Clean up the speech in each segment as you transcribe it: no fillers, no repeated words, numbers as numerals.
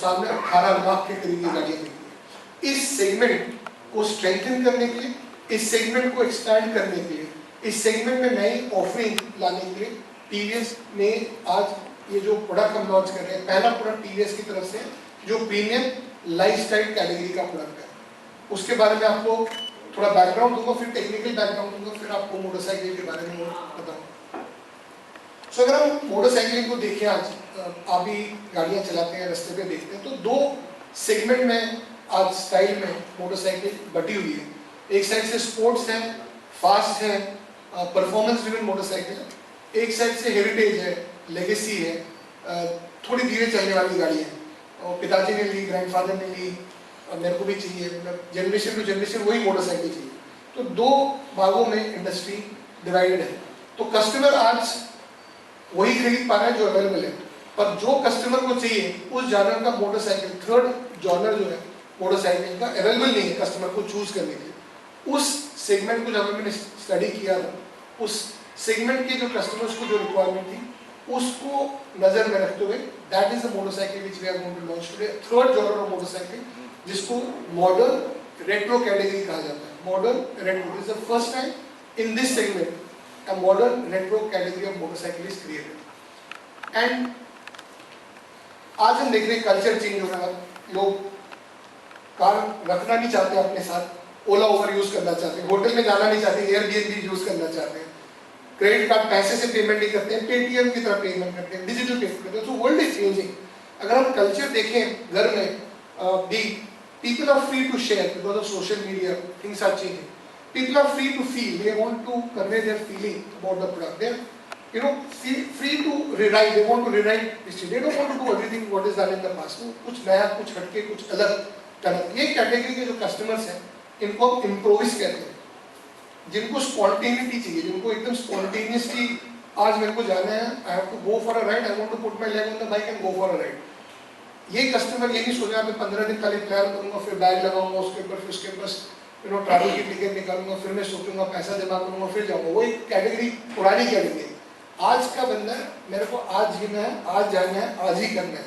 सामने 18 लाख के करीब ये गाड़ियाँ बिकी हैं। इस सेगमेंट को स्ट्रेंथन करने के लिए, इस सेगमेंट को एक्सपैंड करने के लिए, इस सेगमेंट में नई ऑफरिंग लाने के लिए टीवीएस ने आज ये जो प्रोडक्ट हम लॉन्च कर रहे हैं, पहला प्रोडक्ट टीवीएस की तरफ से जो प्रीमियम लाइफस्टाइल कैटेगरी का प्रोडक्ट है, उसके बारे में आपको थोड़ा बैकग्राउंड दूंगा, फिर टेक्निकल बैकग्राउंड दूंगा, फिर आपको मोटरसाइकिल के बारे में बताऊंगा। सो अगर हम मोटरसाइकिलिंग को देखें, आज आप भी गाड़ियाँ चलाते हैं, रास्ते पे देखते हैं, तो दो सेगमेंट में आज स्टाइल में मोटरसाइकिल बटी हुई है। एक साइड से स्पोर्ट्स है, फास्ट है, परफॉर्मेंस ड्रिवन मोटरसाइकिल है, एक साइड से हेरिटेज है, लेगेसी है, थोड़ी धीरे चलने वाली गाड़ी है, और पिताजी ने ली, ग्रैंडफादर ने ली, और मेरे को भी चाहिए, मतलब जनरेशन टू जनरेशन वही मोटरसाइकिल चाहिए। तो दो भागों में इंडस्ट्री डिवाइडेड है। तो कस्टमर आज वही खरीद पा रहा है जो अवेलेबल है, पर जो कस्टमर को चाहिए उस जॉनर का मोटरसाइकिल, थर्ड जॉनर जो है मोटरसाइकिल का अवेलेबल नहीं है कस्टमर को चूज करने के लिए। उस सेगमेंट को जब मैंने स्टडी किया था, उस सेगमेंट के जो कस्टमर्स को जो रिक्वायरमेंट थी उसको नजर में रखते हुए that is the motorcycle which we are going to launch today, third genre of motorcycle, जिसको मॉडर्न रेट्रो कैटेगरी कहा जाता है। Modern retro is the first time in this segment a modern retro category of motorcycle is created. And आज हम देख रहे हैं culture change हो रहा है, लोग कार रखना नहीं चाहते अपने साथ, ओला ओवर यूज करना चाहते हैं, होटल में जाना नहीं चाहते, एयरबीएनबी यूज करना चाहते हैं, क्रेडिट कार्ड पैसे से पेमेंट नहीं करते हैं, पेटीएम की तरह पेमेंट करते हैं, डिजिटल पेमेंट करते हैं। तो वर्ल्ड इज चेंजिंग। अगर हम कल्चर देखें घर में, भी people are free to share because of social media, things are changing. People are free to feel, they want to convey their feeling about the product. They are free to rewrite, they want to rewrite history. They don't want to do everything what is done in the past. कुछ नया, कुछ हटके, कुछ अलग करना। ये category के जो कस्टमर्स हैं, इनको इम्प्रोविस कहते हैं, जिनको स्पॉन्टेनिटी चाहिए, जिनको एकदम स्पॉन्टेनियसली आज मेरे को जाना है, I have to go for a ride, I want to put my leg on the bike and go for a ride. ये कस्टमर ये नहीं सोचा मैं 15 दिन पहले प्लान करूंगा, फिर बैग लगाऊंगा उसके ऊपर, फिर उसके बस ट्रैवल की टिकट निकालूंगा, फिर मैं सोचूंगा पैसा जमा करूंगा, फिर जाऊंगा। वो एक कैटेगरी पुरानी कैटेगरी है। आज का बंदा मेरे को आज जीना है, आज जाना है, आज ही करना है,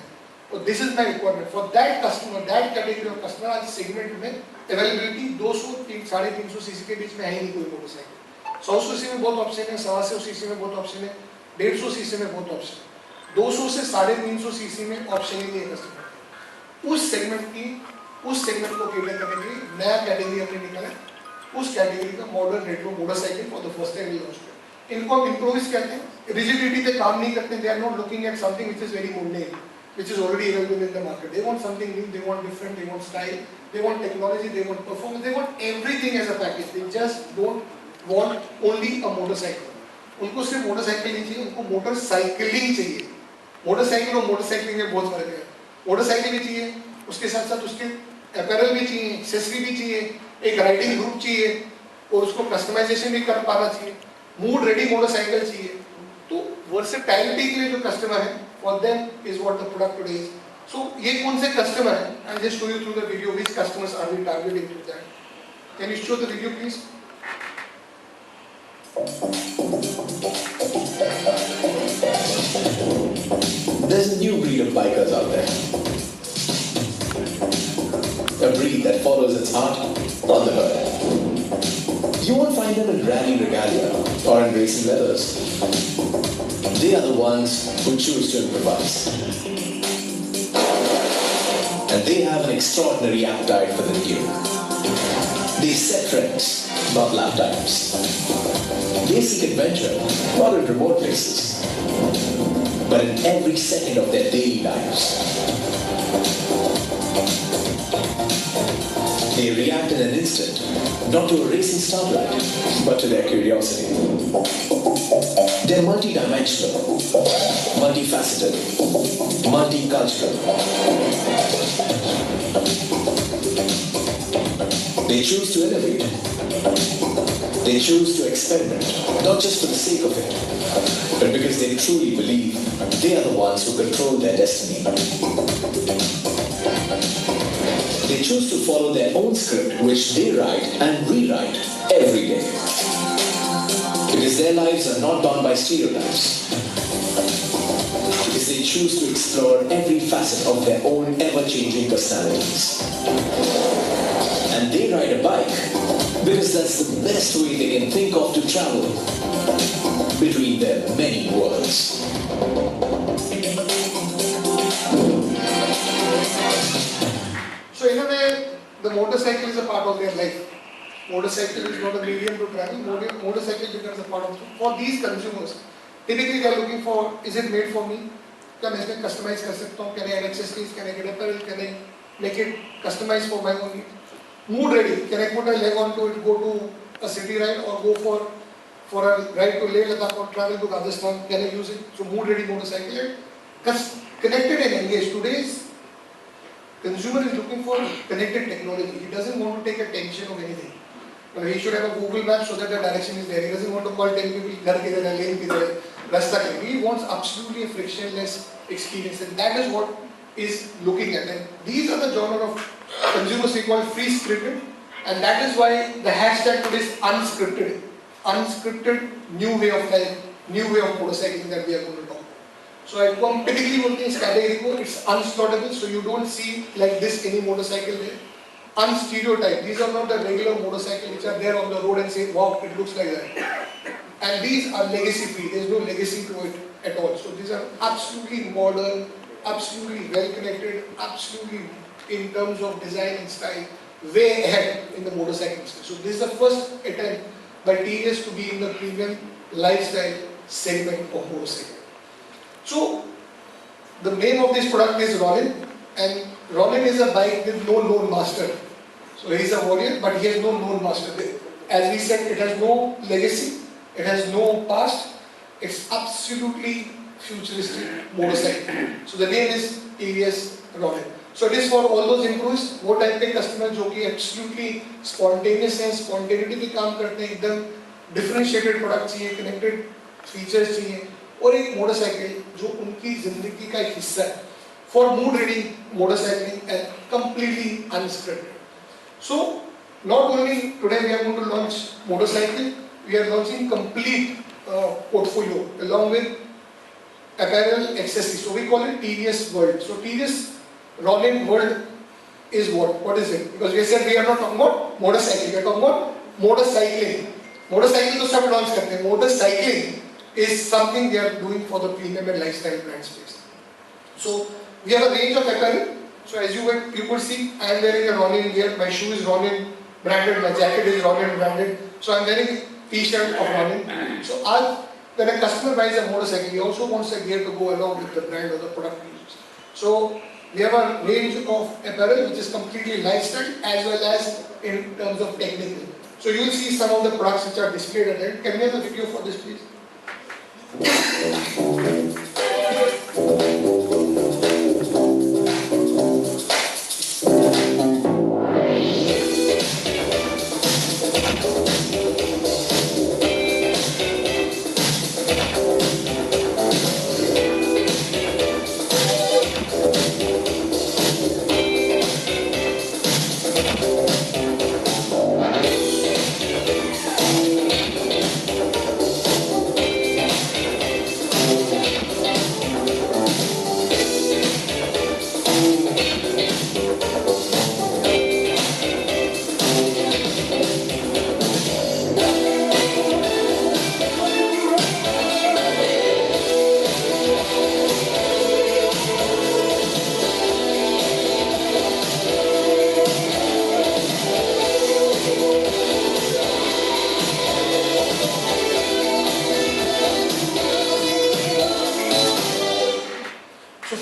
और this is my requirement for that customer, that category of customer. आज सेगमेंट में अवेलेबिलिटी 200-350 सीसी के बीच में है ही नहीं कोई मोटरसाइकिल। 100 सीसी में बहुत ऑप्शन है, 125 सीसी में बहुत ऑप्शन है, 150 सीसी में बहुत ऑप्शन है, 200 से 350 सीसी में ऑप्शन ही नहीं है कस्टमर। उस सेगमेंट को केटर करने के लिए नया कैटेगरी हमने निकाला, उस कैटेगरी का modern retro motorcycle for the first time launch किया। इनको हम इम्प्रोवाइज कहते हैं। रिजिडिटी पे काम नहीं करते, they are not looking at something which is very mundane, which is already available in the market. They want something new, they want different, they want style, they want technology, they want performance, they want everything as a package. They just don't want only a motorcycle. उनको सिर्फ motorcycle नहीं चाहिए, उनको motorcycling चाहिए। Motorcycle और motorcycling में बहुत फर्क है। मोटरसाइकिल भी चाहिए, उसके साथ साथ उसके अपैरल भी चाहिए, एक्सेसरी भी चाहिए, एक राइडिंग ग्रुप चाहिए, और उसको कस्टमाइजेशन भी कर पाना चाहिए, मूड रेडी मोटरसाइकिल चाहिए। तो वर्सेटैलिटी के लिए जो कस्टमर है, for them is what the product today is. So ये कौन से कस्टमर है, I just show you through the video which customers are we targeting to that. Can you show the video please? There's a new breed of bikers out there. A breed that follows its heart, not the herd. You won't find them in rally regalia or in racing leathers. They are the ones who choose to improvise. And they have an extraordinary appetite for the new. They set trends, not lifetimes. They seek adventure, not in remote places, but in every second of their daily lives. They react in an instant, not to a racing stoplight, but to their curiosity. They're multidimensional, multifaceted, multicultural. They choose to innovate. They choose to experiment, not just for the sake of it, but because they truly believe they are the ones who control their destiny. They choose to follow their own script, which they write and rewrite every day. Because their lives are not bound by stereotypes. Because they they choose to explore every facet of their own ever-changing personalities. And they ride a bike because that's the best way they can think of to travel between their many worlds. So in a way, the motorcycle is a part of their life. Motorcycle is not a medium to travel. Motorcycle becomes a part of it. For these consumers, typically they are looking for, is it made for me? क्या मैं इसमें customize कर सकता हूँ? Can I add accessories? Can I get apparel? Can I make it customized for my own needs? Mood ready. Can I put a leg onto it, go to a city ride or go for a ride to Leh Ladakh or travel to Rajasthan? Can I use it? So mood ready motorcycle. And connected and engaged. Today's consumer is looking for connected technology. He doesn't want to take a tension of anything. He should have a Google map so that the direction is there. He doesn't want to call 10 people, घर किधर है, lane किधर है, रास्ता क्या है. He wants absolutely a frictionless experience, and that is what is looking at. And these are the genre of consumers we call free scripted, and that is why the hashtag today is unscripted. Unscripted new way of life, new way of motorcycling that we are going to talk about. So I typically बोलते हैं इस category को it's unstoppable, so you don't see like this any motorcycle there. Unstereotyped. These are not the regular motorcycles which are there on the road and say, wow, it looks like that. And these are legacy free. There is no legacy to it at all. So these are absolutely modern, absolutely well connected, absolutely in terms of design and style, way ahead in the motorcycle industry. So this is the first attempt by TVS to be in the premium lifestyle segment of motorcycle. So the name of this product is Ronin, and Ronin is a bike with no known master. So he is a warrior, but he has no known master. As we said, it has no legacy, it has no past, it's absolutely futuristic motorcycle. So the name is TVS Ronin. So it is for all those enthusiasts, वो type के customer जो कि absolutely spontaneous हैं, spontaneity पे काम करते हैं, एकदम differentiated product चाहिए, connected features चाहिए, और एक motorcycle जो उनकी जिंदगी का एक हिस्सा है. For mood reading motorcycling and completely unscripted. So not only today we are going to launch motorcycle, we are launching complete portfolio along with apparel accessories. So we call it TVS World. So TVS Ronin World is what? What is it? Because we said we are not talking about motorcycling, we are talking about motorcycling. Motorcycle to सब launch करते हैं. Motorcycling is something we are doing for the premium and lifestyle brand space. So we have a range of apparel. So as you could see, I am wearing a Ronin here. My shoe is Ronin branded. My jacket is Ronin branded. So I am wearing T-shirt of Ronin. So when a customer buys a motorcycle, he also wants a gear to go along with the brand or the product he uses. So we have a range of apparel which is completely lifestyle as well as in terms of technical. So you will see some of the products which are displayed at it. Can we have a video for this, please?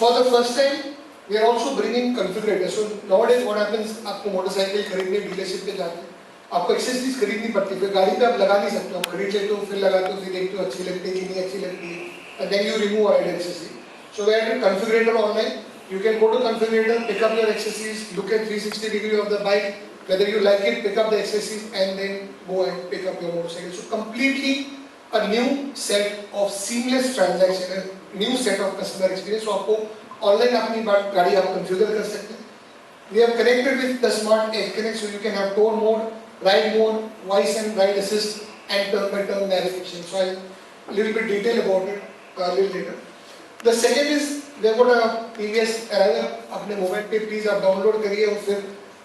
For the first time, we are also bringing configurators. So nowadays, what happens? आपको motorcycle खरीदने dealership पे जाते हैं, आपको accessories खरीदनी पड़ती है, फिर गाड़ी पे आप लगा नहीं सकते, आप खरीद लेते हो, फिर लगाते हो, फिर देखते हो अच्छी लगती है कि नहीं अच्छी लगती है, and then you remove our accessory. So we have a configurator online. You can go to configurator, pick up your accessories, look at 360 degree of the bike, whether you like it, pick up the accessories, and then go and pick up your motorcycle. So completely a new set of seamless transaction, a new set of customer experience. So आपको online अपनी गाड़ी आप configure कर सकते हैं. We have connected with the Smart Edge Connect, so you can have tour mode, ride mode, voice and ride assist, and turn-by-turn navigation. So I'll a little bit detail about it a little later. The second is देखो ना TVS Arrival अपने mobile पे please आप download करिए और फिर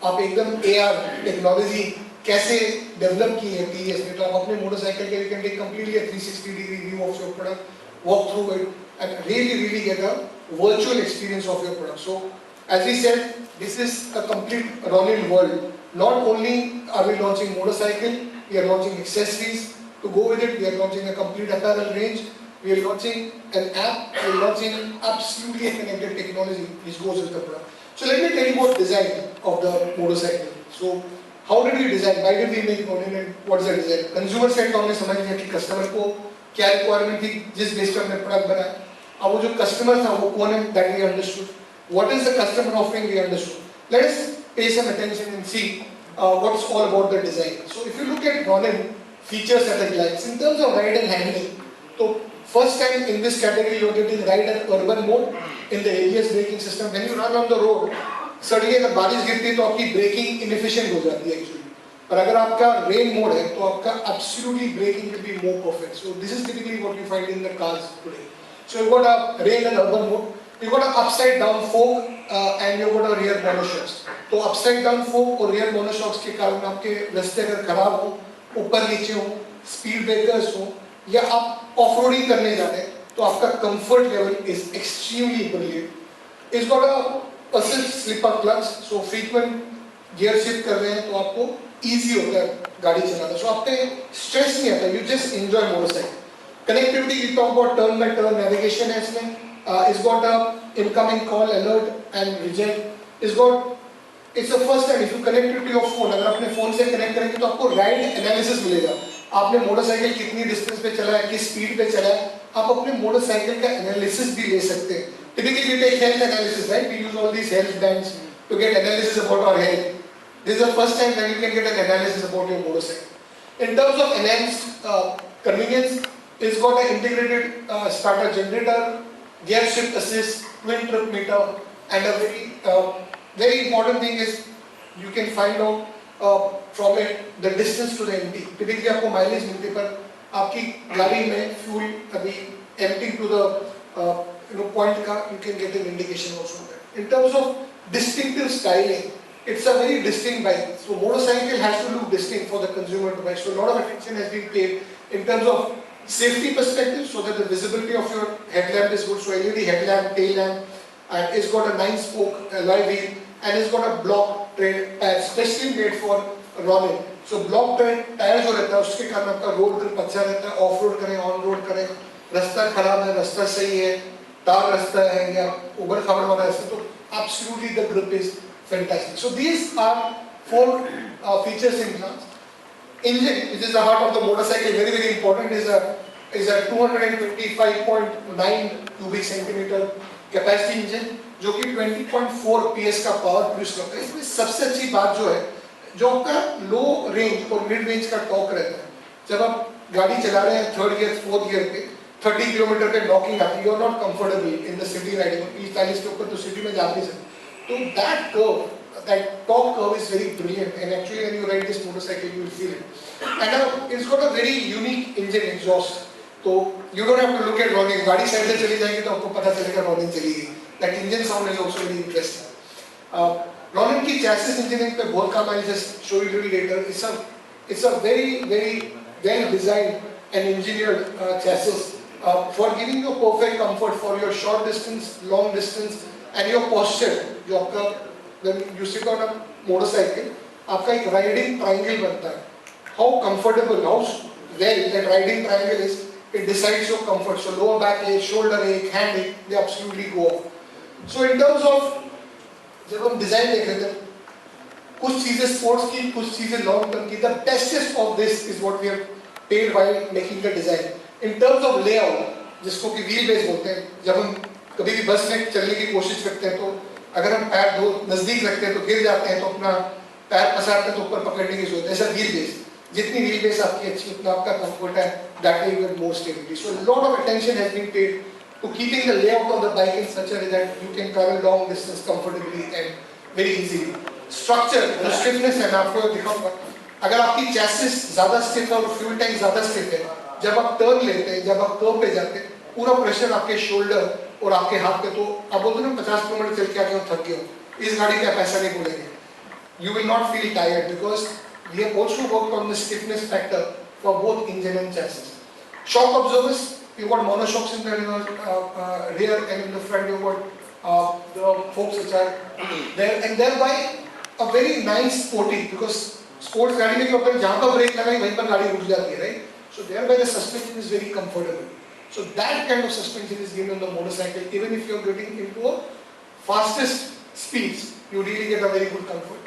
आप एकदम AR टेक्नोलॉजी कैसे डेवलप की है TVS ने, तो आप अपने मोटरसाइकिल के can take completely a 360 degree view of your product, walk through it and really get a virtual experience of your product. So as we said, this is a complete Ronin world. Not only are we launching motorcycle, we are launching accessories to go with it, we are launching a complete apparel range, we are launching an app, we are launching absolutely connected technology which goes with the product. So let me tell you about design of the motorcycle. So how did we design? Why did we make Ronin and what is the design? Consumer side तो हमने समझ लिया कि customer को क्या requirement थी जिस base पर हमने प्रोडक्ट बनाया. अब वो जो कस्टमर था वो कौन है, that we understood. What is the customer offering, we understood. Let us pay some attention and see what's all about the design. So if you look at Ronin features at a glance, in terms of ride and handling, so first time in this category you are getting ride and urban mode in the ABS braking system. When you run on the road, सड़िए अगर बारिश गिरती है तो आपकी breaking inefficient हो जाती है actually, पर अगर आपका रेन मोड है तो आपका absolutely braking will be more perfect. So this is typically what you find in the cars today. So you got a rain and urban mode, you got a upside down fork and you got a rear monoshocks. तो upside down fork और rear monoshocks के कारण आपके रास्ते अगर खराब हो, ऊपर नीचे हो, स्पीड ब्रेकर्स हो या आप ऑफ रोडिंग करने जा रहे हैं तो आपका comfort level is extremely brilliant. It's got a assist slipper clutch, so frequent gear shift कर रहे हैं तो आपको इजी होता है गाड़ी चलाना. सो आप पे स्ट्रेस नहीं आता, you just enjoy motorcycle. Connectivity we talk about turn by turn navigation है इसमें. It's got a incoming call alert and reject. It's the first time if you connect it to your phone, अगर अपने phone से connect करेंगे तो आपको ride analysis मिलेगा. आपने मोटरसाइकिल कितनी डिस्टेंस पे चला है, किस स्पीड पे चला है, आप अपने मोटरसाइकिल का एनालिसिस भी ले सकते हैं. Typically we take health analysis, right? We use all these health bands to get analysis about our health. This is the first time that you can get an analysis about your motorcycle. In terms of enhanced convenience, it's got an integrated starter generator, gear shift assist, twin trip meter, and a very important thing is you can find out from it the distance to the empty. Typically आपको mileage मिलते पर आपकी गाड़ी में fuel अभी empty to the point का you can get an indication also of that. In terms of distinctive styling, it's a very distinct bike. So motorcycle has to look distinct for the consumer to buy. So a lot of attention has been paid in terms of safety perspective so that the visibility of your headlamp is good. So LED headlamp, tail lamp, and it's got a 9-spoke alloy wheel and it's got a block tread tire specially made for Ronin. So block tread tire जो रहता है उसके कारण आपका road grip अच्छा रहता है. Of road करें, ऑन रोड करें, रास्ता खराब है, रास्ता सही है, तार रास्ता है या उबड़ खाबड़ वाला रास्ता, तो absolutely the grip is fantastic. So these are 4 features in class. Engine, which is the heart of the motorcycle, very important, is a 225.9 cubic centimeter capacity engine जो कि 20.4 PS का पावर प्रोड्यूस करता है. इसमें सबसे अच्छी बात जो है जो आपका लो रेंज और मिड रेंज का टॉर्क रहता है. जब आप गाड़ी चला रहे हैं 3rd गियर 4th गियर पे 30 किलोमीटर पे नॉकिंग आती है, you are not comfortable in the city riding. 40 के ऊपर तो सिटी में जा नहीं सकते. तो that curve, that top curve is very brilliant, and actually when you ride this motorcycle you will feel it. And it's got a very unique engine exhaust. So you don't have to look at Ronin. गाड़ी side से चली जाएगी तो आपको पता चलेगा Ronin चली गई. That engine sound is also very interesting. Ronin की chassis engineering पे बहुत काम. I'll just show you a little later. It's a very well designed and engineered chassis for giving you perfect comfort for your short distance, long distance, and your posture. जो आपका when you sit on a motorcycle, आपका एक riding triangle बनता है. How comfortable, how well that riding triangle is, it decides your comfort. So lower back ache, shoulder ache, hand ache, they absolutely go off. So in terms of जब हम design देख रहे थे, कुछ चीजें sports की, कुछ चीजें लॉन्ग टर्म की. The bestest of this is what we have paid while making the design. In terms of layout, जिसको कि wheel base बोलते हैं, जब हम कभी भी बस में चलने की कोशिश करते हैं तो अगर हम पैर दो नजदीक रखते हैं तो गिर जाते हैं, तो अपना पैर पसारते हैं तो ऊपर पकड़ने की जरूरत है. ऐसा व्हील बेस, जितनी व्हील बेस आपकी अच्छी उतना आपका कंफर्ट है, that will give more stability. So lot of attention has been paid to keeping the layout of the bike in such a way that you can travel long distance comfortably and very easily. Structure, जो stiffness है, मैं आपको दिखाऊंगा. अगर आपकी chassis ज्यादा stiff है और फ्यूल टैंक ज्यादा स्टिफ है, जब आप टर्न लेते हैं, जब आप कर्व पे जाते हैं, पूरा प्रेशर आपके शोल्डर और आपके हाथ पे, तो आप बोलते हो ना 50 किलोमीटर चल के आके थक गए हो, इस गाड़ी का पैसा नहीं बोलेंगे. You will not feel tired because we have also worked on the stiffness factor for both engine and chassis. Shock absorbers, you've got monoshocks in the rear and in the front you've got the forks which are there, and thereby a very nice sporty, because sports गाड़ी में क्या होता है जहाँ पर break लगाई वहीं पर गाड़ी रुक जाती है, right? So thereby the suspension is very comfortable. So that kind of suspension is given on the motorcycle. Even if you are getting into a fastest speeds, you really get a very good comfort.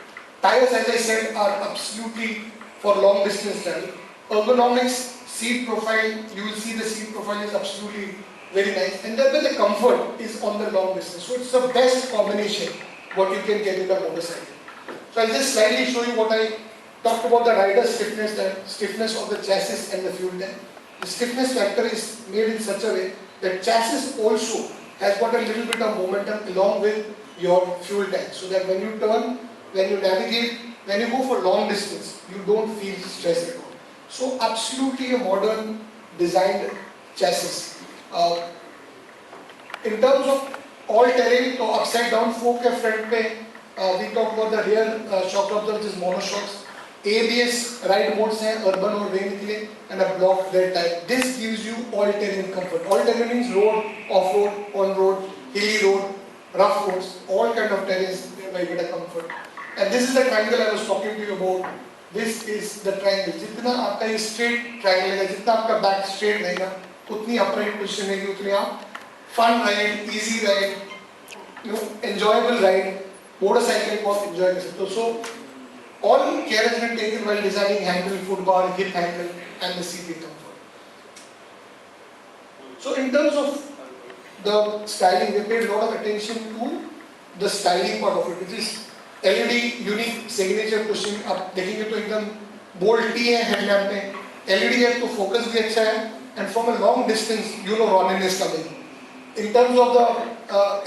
Tires, as I said, are absolutely for long distance travel. Ergonomics, seat profile, you will see the seat profile is absolutely very nice, and thereby the comfort is on the long distance. So it's the best combination what you can get in a motorcycle. So I'll just slightly show you what I talked about, the rider stiffness, the stiffness of the chassis and the fuel tank. The stiffness factor is made in such a way that chassis also has got a little bit of momentum along with your fuel tank, so that when you turn, when you navigate, when you go for long distance, you don't feel stressed at all. So absolutely a modern designed chassis. In terms of all terrain, तो upside down fork के front पे we talk about the rear shock absorber, which is monoshocks. ABS ride modes हैं urban और range के लिए, and a block rear type. This gives you all terrain comfort. All terrain means road, off road, on road, hilly road, rough roads, all kind of terrains whereby you get a comfort. And this is the triangle I was talking to you about. This is the triangle. जितना आपका ये straight triangle है, जितना आपका back straight रहेगा, उतनी upright position रहेगी, उतनी आप fun ride, easy ride, enjoyable ride, motorcycle बहुत enjoy कर सकते हो. So all care has been taken while designing handle, foot bar, hip handle, and the seating comfort. So in terms of the styling, we paid a lot of attention to the styling part of it, which is LED unique signature pushing. आप देखेंगे तो एकदम bold T है headlamp में, LED है तो focus भी अच्छा है, and from a long distance you know Ronin is coming. In terms of the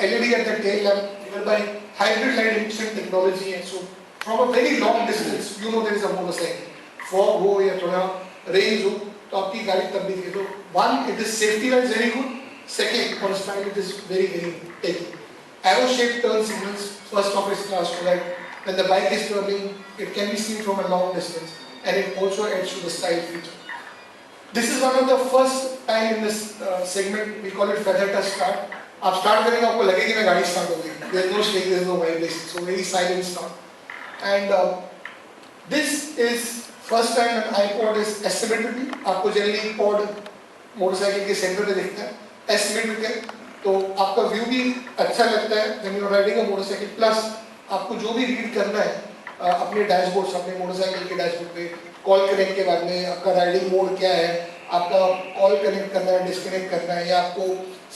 LED at the tail lamp, whereby hybrid light emission technology है, so from a very long distance you know there is a motorcycle. Fog हो या थोड़ा range हो तो आपकी गाड़ी तब भी दिखे. तो one, it is safety wise very good. Second, on style it is very very techy. Arrow-shaped turn signals, first of its class, so that when the bike is turning, it can be seen from a long distance, and it also adds to the style feature. This is one of the first time in this segment, we call it feather touch start. आप start करेंगे आपको लगेगी मैं गाड़ी start हो गई. There is no shake, there is no vibration, so very silent start. And this is first time an iPod is asymmetrically. आपको generally pod motorcycle के center पे दिखता है, asymmetrical. तो आपका व्यू भी अच्छा लगता है when you are riding a motorcycle. Plus आपको जो भी रीड करना है अपने डैशबोर्ड, अपने मोटरसाइकिल के डैशबोर्ड पे कॉल कनेक्ट के बारे में, आपका राइडिंग मोड क्या है, आपका कॉल कनेक्ट करना है, डिस्कनेक्ट करना है, या आपको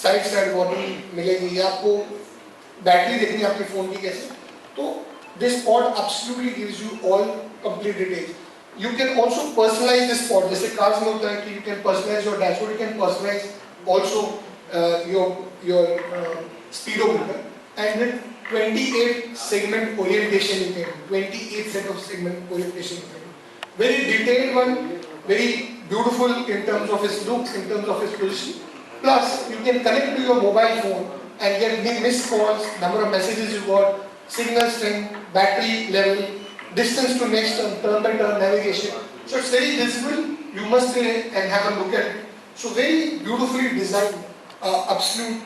साइड वार्निंग मिलेगी, या आपको बैटरी देखनी है आपके फ़ोन की कैसे, तो this pod absolutely gives you all complete details. You can also personalise this pod. जैसे कार्स में होता है कि you can personalise your dashboard, you can personalise also your speedometer, and with 28 segment orientation you can, 28 set of segment orientation you can. Very detailed one, very beautiful in terms of its look, in terms of its position. Plus you can connect to your mobile phone and get missed calls, number of messages you got, signal strength, battery level, distance to next turn by turn navigation. So it's very visible. You must stay and have a look at it. So very beautifully designed. Absolute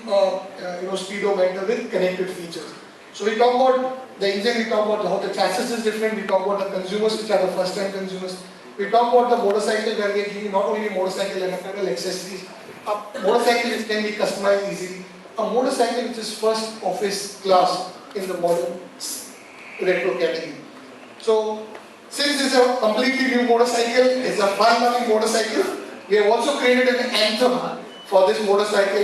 speedometer with connected features. So we talk about the engine, we talk about how the chassis is different, we talk about the consumers which are the first time consumers, we talk about the motorcycle where we give not only motorcycle and apparel accessories, a motorcycle which can be customized easily, a motorcycle which is first of its class in the modern retro category. So since it's a completely new motorcycle, it's a fun loving motorcycle, we have also created an anthem for this motorcycle,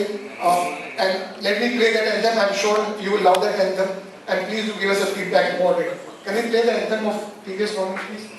and let me play that anthem. I'm sure you will love that anthem, and please do give us a feedback about it. Can we play the anthem of previous one, please?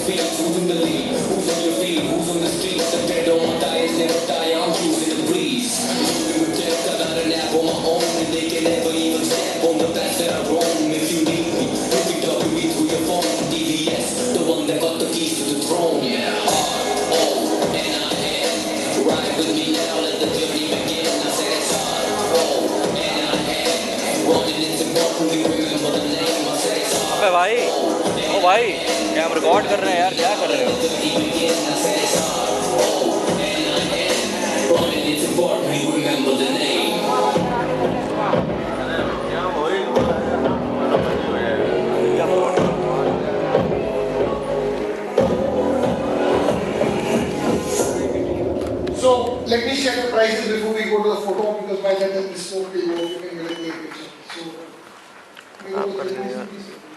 speed? Who's in the lead? Who's on your feet? Who's on the streets? The dead on my thighs, never die. I'm choosing the breeze. Moving with death, I got a nap on my own, and they can never even step on the path that I roam. If you need me, you can talk to me through your phone. DVS, the one that got the keys to the throne. Yeah. R-O-N-I-N. Ride with me now, let the journey begin. I said it's R-O-N-I-N. Running into important, we remember the name. I said it's अबे भाई ओ भाई क्या हम record कर रहे हैं यार, क्या कर रहे हो? running into important, we remember the name. So let me share the prices before we go to the photo because by that time this is so clear, you can get a clear picture. So we go to the